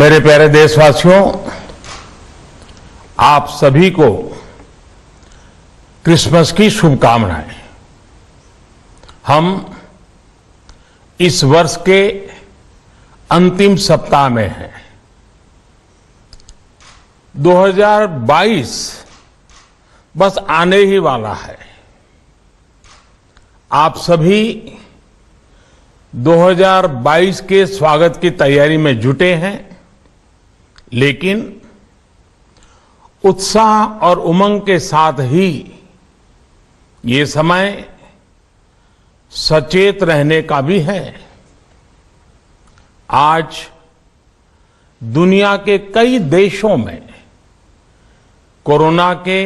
मेरे प्यारे देशवासियों, आप सभी को क्रिसमस की शुभकामनाएं। हम इस वर्ष के अंतिम सप्ताह में हैं। 2022 बस आने ही वाला है। आप सभी 2022 के स्वागत की तैयारी में जुटे हैं, लेकिन उत्साह और उमंग के साथ ही ये समय सचेत रहने का भी है। आज दुनिया के कई देशों में कोरोना के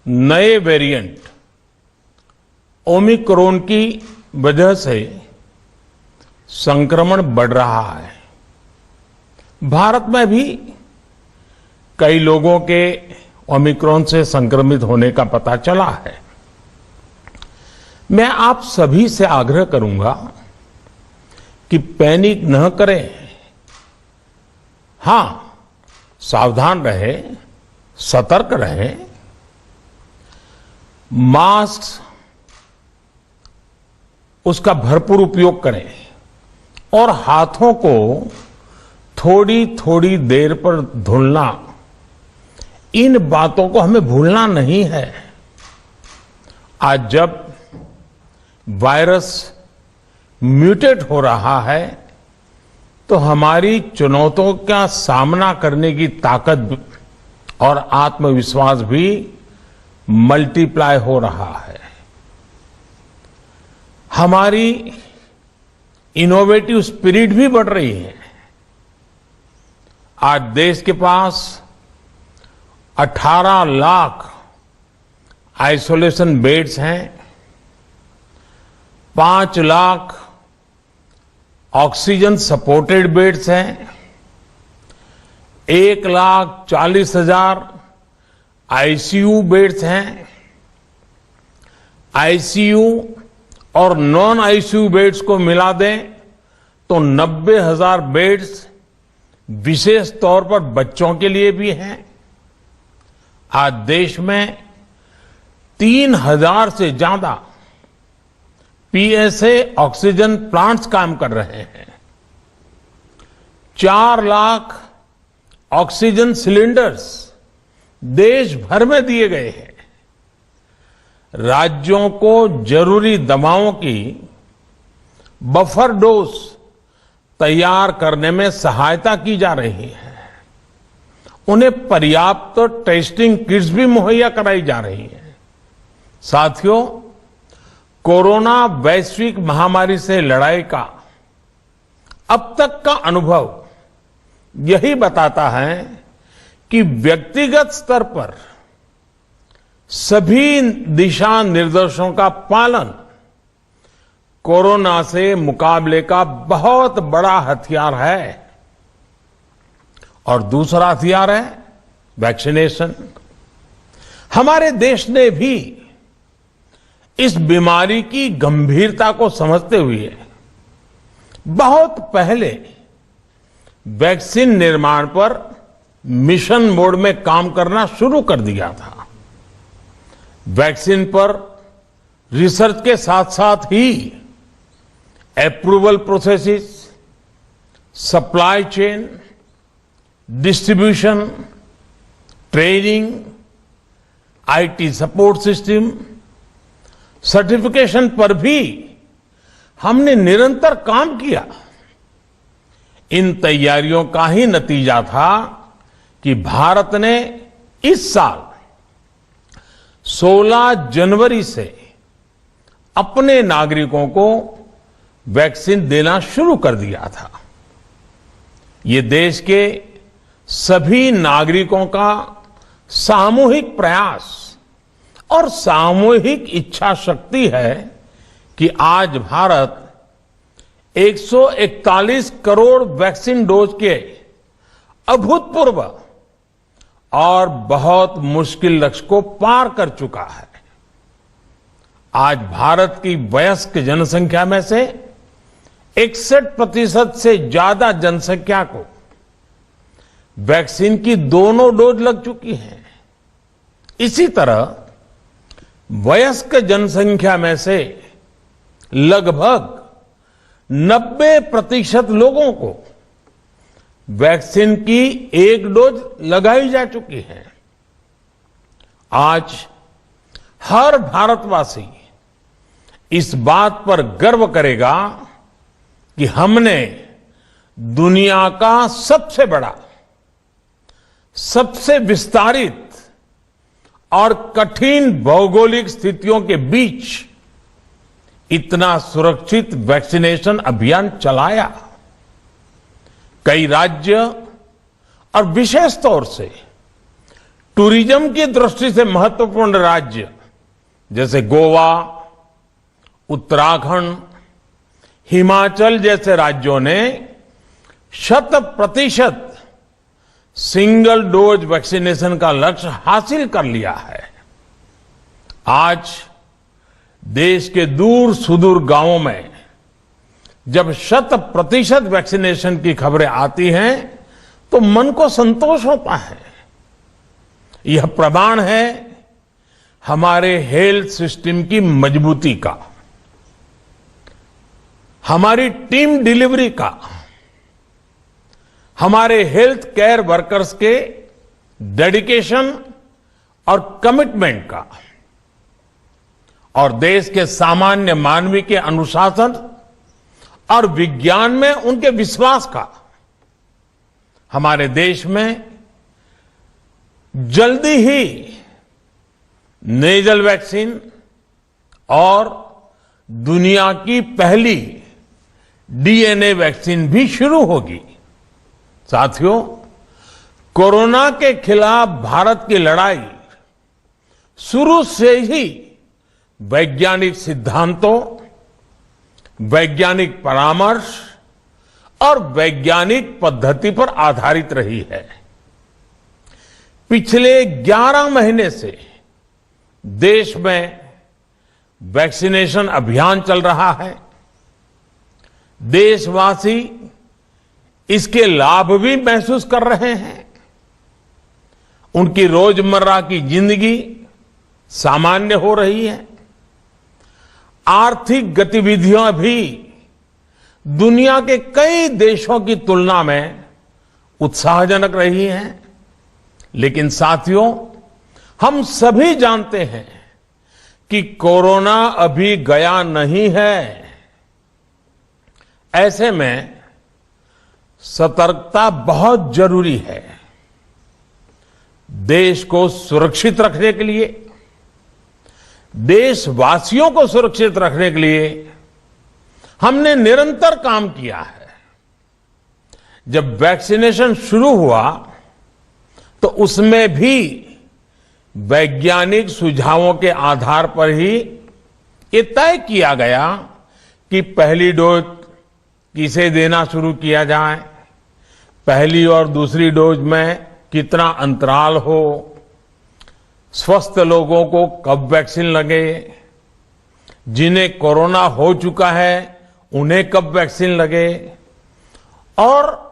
नए वेरिएंट ओमिक्रॉन की वजह से संक्रमण बढ़ रहा है। भारत में भी कई लोगों के ओमिक्रॉन से संक्रमित होने का पता चला है। मैं आप सभी से आग्रह करूंगा कि पैनिक न करें। हां, सावधान रहें, सतर्क रहें, मास्क उसका भरपूर उपयोग करें और हाथों को थोड़ी थोड़ी देर पर धुलना, इन बातों को हमें भूलना नहीं है। आज जब वायरस म्यूटेट हो रहा है तो हमारी चुनौतियों का सामना करने की ताकत और आत्मविश्वास भी मल्टीप्लाई हो रहा है। हमारी इनोवेटिव स्पिरिट भी बढ़ रही है। आज देश के पास 18 लाख आइसोलेशन बेड्स हैं, 5 लाख ऑक्सीजन सपोर्टेड बेड्स हैं, 1,40,000 आईसीयू बेड्स हैं। आईसीयू और नॉन आईसीयू बेड्स को मिला दें तो 90,000 बेड्स विशेष तौर पर बच्चों के लिए भी हैं। आज देश में 3,000 से ज्यादा पीएसए ऑक्सीजन प्लांट्स काम कर रहे हैं। 4 लाख ऑक्सीजन सिलेंडर्स देश भर में दिए गए हैं। राज्यों को जरूरी दवाओं की बफर डोज तैयार करने में सहायता की जा रही है। उन्हें पर्याप्त टेस्टिंग किट्स भी मुहैया कराई जा रही है। साथियों, कोरोना वैश्विक महामारी से लड़ाई का अब तक का अनुभव यही बताता है कि व्यक्तिगत स्तर पर सभी दिशा निर्देशों का पालन कोरोना से मुकाबले का बहुत बड़ा हथियार है। और दूसरा हथियार है वैक्सीनेशन। हमारे देश ने भी इस बीमारी की गंभीरता को समझते हुए बहुत पहले वैक्सीन निर्माण पर मिशन मोड में काम करना शुरू कर दिया था। वैक्सीन पर रिसर्च के साथ साथ ही approval processes, supply chain, distribution, training, IT support system, certification पर भी हमने निरंतर काम किया। इन तैयारियों का ही नतीजा था कि भारत ने इस साल 16 जनवरी से अपने नागरिकों को वैक्सीन देना शुरू कर दिया था। ये देश के सभी नागरिकों का सामूहिक प्रयास और सामूहिक इच्छा शक्ति है कि आज भारत 141 करोड़ वैक्सीन डोज के अभूतपूर्व और बहुत मुश्किल लक्ष्य को पार कर चुका है। आज भारत की वयस्क जनसंख्या में से 61% से ज्यादा जनसंख्या को वैक्सीन की दोनों डोज लग चुकी हैं। इसी तरह वयस्क जनसंख्या में से लगभग 90% लोगों को वैक्सीन की एक डोज लगाई जा चुकी है। आज हर भारतवासी इस बात पर गर्व करेगा कि हमने दुनिया का सबसे बड़ा, सबसे विस्तारित और कठिन भौगोलिक स्थितियों के बीच इतना सुरक्षित वैक्सीनेशन अभियान चलाया। कई राज्य और विशेष तौर से टूरिज्म की दृष्टि से महत्वपूर्ण राज्य जैसे गोवा, उत्तराखंड, हिमाचल जैसे राज्यों ने 100% सिंगल डोज वैक्सीनेशन का लक्ष्य हासिल कर लिया है। आज देश के दूर सुदूर गांवों में जब 100% वैक्सीनेशन की खबरें आती हैं तो मन को संतोष होता है। यह प्रमाण है हमारे हेल्थ सिस्टम की मजबूती का, हमारी टीम डिलीवरी का, हमारे हेल्थ केयर वर्कर्स के डेडिकेशन और कमिटमेंट का, और देश के सामान्य मानवी के अनुशासन और विज्ञान में उनके विश्वास का। हमारे देश में जल्दी ही नेजल वैक्सीन और दुनिया की पहली डीएनए वैक्सीन भी शुरू होगी। साथियों, कोरोना के खिलाफ भारत की लड़ाई शुरू से ही वैज्ञानिक सिद्धांतों, वैज्ञानिक परामर्श और वैज्ञानिक पद्धति पर आधारित रही है। पिछले 11 महीने से देश में वैक्सीनेशन अभियान चल रहा है। देशवासी इसके लाभ भी महसूस कर रहे हैं। उनकी रोजमर्रा की जिंदगी सामान्य हो रही है। आर्थिक गतिविधियां भी दुनिया के कई देशों की तुलना में उत्साहजनक रही हैं। लेकिन साथियों, हम सभी जानते हैं कि कोरोना अभी गया नहीं है। ऐसे में सतर्कता बहुत जरूरी है। देश को सुरक्षित रखने के लिए, देशवासियों को सुरक्षित रखने के लिए हमने निरंतर काम किया है। जब वैक्सीनेशन शुरू हुआ तो उसमें भी वैज्ञानिक सुझावों के आधार पर ही ये तय किया गया कि पहली डोज किसे देना शुरू किया जाए, पहली और दूसरी डोज में कितना अंतराल हो, स्वस्थ लोगों को कब वैक्सीन लगे, जिन्हें कोरोना हो चुका है उन्हें कब वैक्सीन लगे, और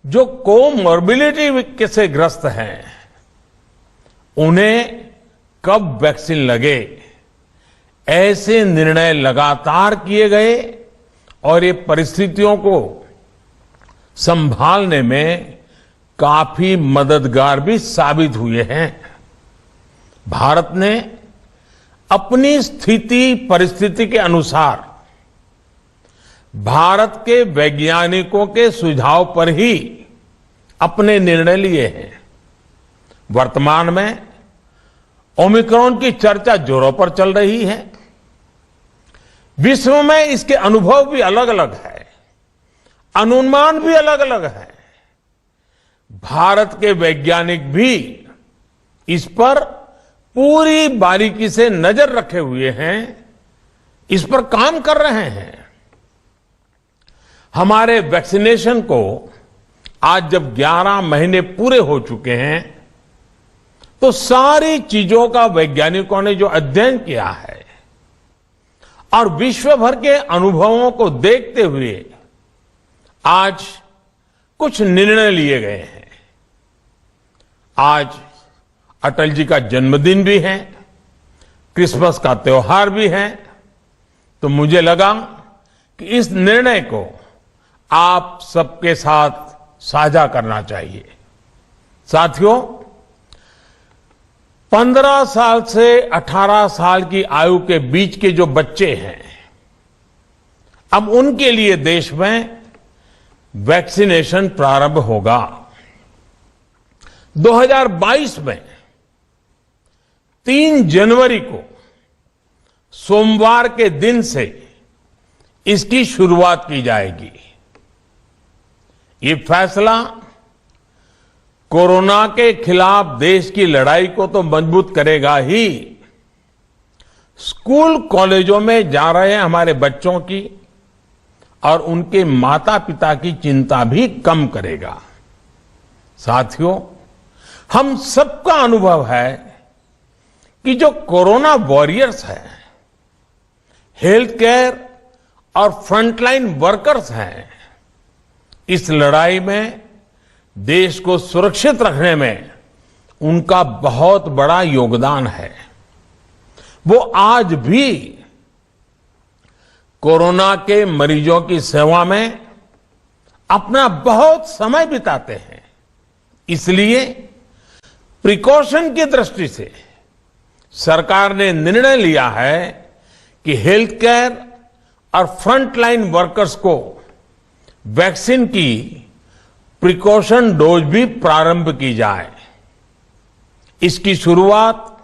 जो कोमॉर्बिडिटी से ग्रस्त हैं उन्हें कब वैक्सीन लगे। ऐसे निर्णय लगातार किए गए और ये परिस्थितियों को संभालने में काफी मददगार भी साबित हुए हैं। भारत ने अपनी स्थिति परिस्थिति के अनुसार भारत के वैज्ञानिकों के सुझाव पर ही अपने निर्णय लिए हैं। वर्तमान में ओमिक्रॉन की चर्चा जोरों पर चल रही है। विश्व में इसके अनुभव भी अलग अलग है, अनुमान भी अलग अलग है। भारत के वैज्ञानिक भी इस पर पूरी बारीकी से नजर रखे हुए हैं, इस पर काम कर रहे हैं। हमारे वैक्सीनेशन को आज जब 11 महीने पूरे हो चुके हैं तो सारी चीजों का वैज्ञानिकों ने जो अध्ययन किया है और विश्व भर के अनुभवों को देखते हुए आज कुछ निर्णय लिए गए हैं। आज अटल जी का जन्मदिन भी है, क्रिसमस का त्योहार भी है, तो मुझे लगा कि इस निर्णय को आप सबके साथ साझा करना चाहिए। साथियों, 15 साल से 18 साल की आयु के बीच के जो बच्चे हैं, अब उनके लिए देश में वैक्सीनेशन प्रारंभ होगा। 2022 में 3 जनवरी को सोमवार के दिन से इसकी शुरुआत की जाएगी। ये फैसला कोरोना के खिलाफ देश की लड़ाई को तो मजबूत करेगा ही, स्कूल कॉलेजों में जा रहे हमारे बच्चों की और उनके माता पिता की चिंता भी कम करेगा। साथियों, हम सबका अनुभव है कि जो कोरोना वॉरियर्स हैं, हेल्थ केयर और फ्रंटलाइन वर्कर्स हैं, इस लड़ाई में देश को सुरक्षित रखने में उनका बहुत बड़ा योगदान है। वो आज भी कोरोना के मरीजों की सेवा में अपना बहुत समय बिताते हैं। इसलिए प्रिकॉशन की दृष्टि से सरकार ने निर्णय लिया है कि हेल्थ केयर और फ्रंटलाइन वर्कर्स को वैक्सीन की प्रिकॉशन डोज भी प्रारंभ की जाए। इसकी शुरुआत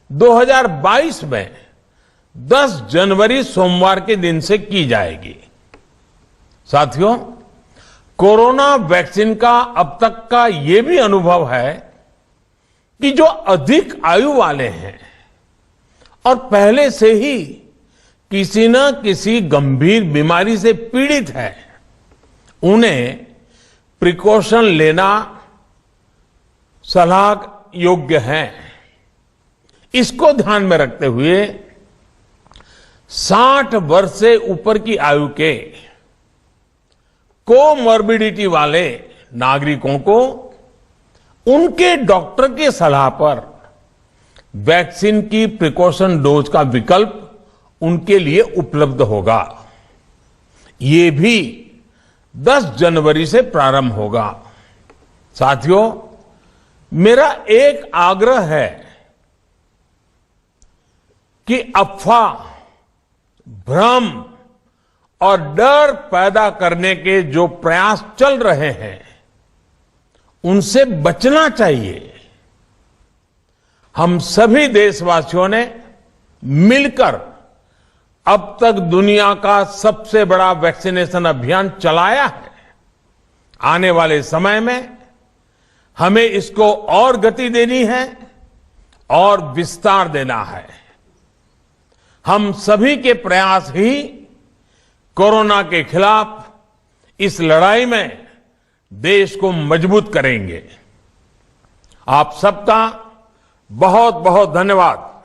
2022 में 10 जनवरी सोमवार के दिन से की जाएगी। साथियों, कोरोना वैक्सीन का अब तक का ये भी अनुभव है कि जो अधिक आयु वाले हैं और पहले से ही किसी न किसी गंभीर बीमारी से पीड़ित है, उन्हें प्रिकॉशन लेना सलाह योग्य है। इसको ध्यान में रखते हुए 60 वर्ष से ऊपर की आयु के कोमॉर्बिडिटी वाले नागरिकों को उनके डॉक्टर की सलाह पर वैक्सीन की प्रिकॉशन डोज का विकल्प उनके लिए उपलब्ध होगा। ये भी 10 जनवरी से प्रारंभ होगा। साथियों, मेरा एक आग्रह है कि अफवाह, भ्रम और डर पैदा करने के जो प्रयास चल रहे हैं, उनसे बचना चाहिए। हम सभी देशवासियों ने मिलकर अब तक दुनिया का सबसे बड़ा वैक्सीनेशन अभियान चलाया है। आने वाले समय में हमें इसको और गति देनी है और विस्तार देना है। हम सभी के प्रयास ही कोरोना के खिलाफ इस लड़ाई में देश को मजबूत करेंगे। आप सबका बहुत बहुत धन्यवाद।